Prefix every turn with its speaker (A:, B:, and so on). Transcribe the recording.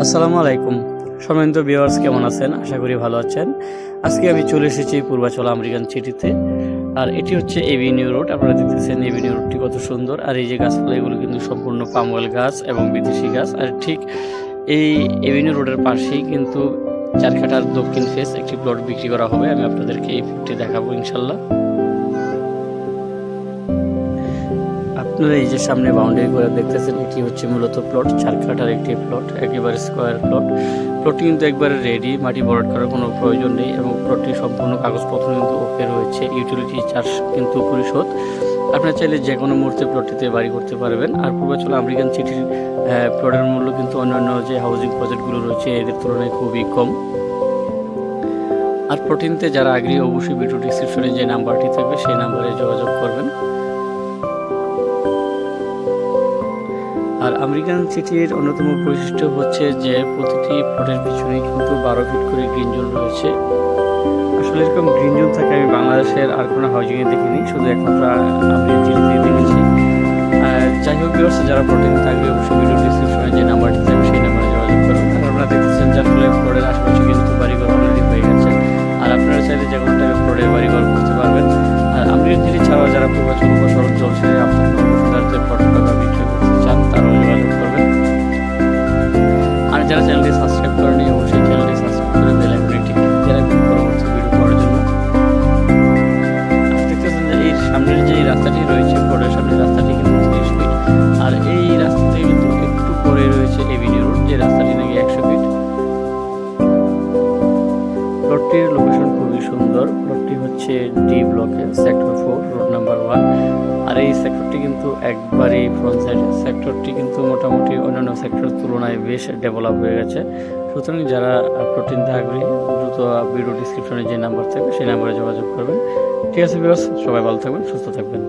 A: আসসালামু আলাইকুম সম্মানিত ভিউয়ার্স, কেমন আছেন? আশা করি ভালো আছেন। আজকে আমি চলে এসেছি পূর্বাচল আমেরিকান সিটিতে। আর এটি হচ্ছে এভিনিউ রোড। আপনারা দেখতেছেন এভিনিউ রোডটি কত সুন্দর। আর এই যে গাছপালা, এগুলো কিন্তু সম্পূর্ণ পাম অয়েল গাছ এবং বিদেশি গাছ। আর ঠিক এই এভিনিউ রোডের পাশেই কিন্তু চারকাঠার দক্ষিণ ফেস একটি প্লট বিক্রি করা হবে। আমি আপনাদেরকে এই প্লটটি দেখাবো ইনশাল্লাহ। আপনারা এই যে সামনে বাউন্ডারি করে দেখতেছেন, এটি হচ্ছে মূলত প্লট, চারকাঠার একটি প্লট, একেবারে স্কোয়ার প্লট। প্লটটি কিন্তু একবারে রেডি, মাটি ভরাট করার কোনো প্রয়োজন নেই এবং প্লটটি সম্পূর্ণ কাগজপত্র কিন্তু ওকে রয়েছে। ইউটিলিটি চার্জ কিন্তু পরিশোধ। আপনারা চাইলে যে কোনো মুহূর্তে প্লটটিতে বাড়ি করতে পারবেন। আর পূর্বাচল আমেরিকান সিটির প্লটের মূল্য কিন্তু অন্যান্য যে হাউজিং প্রজেক্টগুলো রয়েছে এদের তুলনায় খুবই কম। আর প্লটিংতে যারা আগ্রহী, অবশ্যই ভিডিও ডিসক্রিপশনে যে নাম্বারটি থাকবে সেই নাম্বারে যোগাযোগ করবেন। আর আমেরিকান সিটির অন্যতম বৈশিষ্ট্য হচ্ছে যে প্রতিটি প্লটের পিছনে কিন্তু 12 ফিট করে গ্রিন জোন রয়েছে। আসলে এরকম গ্রিন জোন থাকে আমি বাংলাদেশের আর কোনো হাউজিংয়ে দেখিনি, শুধু একমাত্র আমেরিকান সিটিতেই দেখেছি। যাই হোক ভিউয়ার্স, যারা প্লটিং থাকবে অবশ্যই ভিডিও ডিসক্রিপশনে যে নাম্বারটি থাকবে সেই নাম্বারে যোগাযোগ করবেন। আর আপনারা দেখতেছেন যে আসলে প্লটের আশেপাশে কিন্তু বাড়িঘর অলরেডি হয়ে গেছে। আর আপনারা চাইলে যে কোনো টাইপের প্লটে বাড়িঘর করতে পারবেন। আর আমেরিকান সিটি ছাড়াও যারা পূর্বাচল উপসড়ক চলছে আপনার প্লট বিক্রি করতে চান তারাও যোগাযোগ করবেন। আর যারা চ্যানেলটি সাবস্ক্রাইব করেনি অবশ্যই চ্যানেলটি সাবস্ক্রাইব করে বেল আইকনটি টিক দিয়ে রাখবেন পরবর্তী ভিডিও পাওয়ার জন্য। দেখতেছেন যে এই সামনের যে রাস্তাটি রয়েছে, প্লটের সামনের রাস্তাটি কিন্তু 30 ফিট। আর এই রাস্তা থেকে কিন্তু একটু পরে রয়েছে এভিনিউ রোড, যে রাস্তাটি নাকি 100 ফিট। প্লটটির লোকেশন খুবই সুন্দর। প্লটটি হচ্ছে ডি ব্লকে, সেক্টর 4, রোড নাম্বার 1। আর এই সেক্টরটি কিন্তু একবারেই ফ্রন্ট সাইড। সেক্টরটি কিন্তু মোটামুটি অন্যান্য সেক্টরের তুলনায় বেশ ডেভেলপ হয়ে গেছে। সুতরাং যারা প্লটিংতে আগ্রহী দ্রুত ভিডিও ডিসক্রিপশনে যে নাম্বার থাকবে সেই নাম্বারে যোগাযোগ করবেন। ঠিক আছে ভিউয়ার্স, সবাই ভালো থাকবেন, সুস্থ থাকবেন।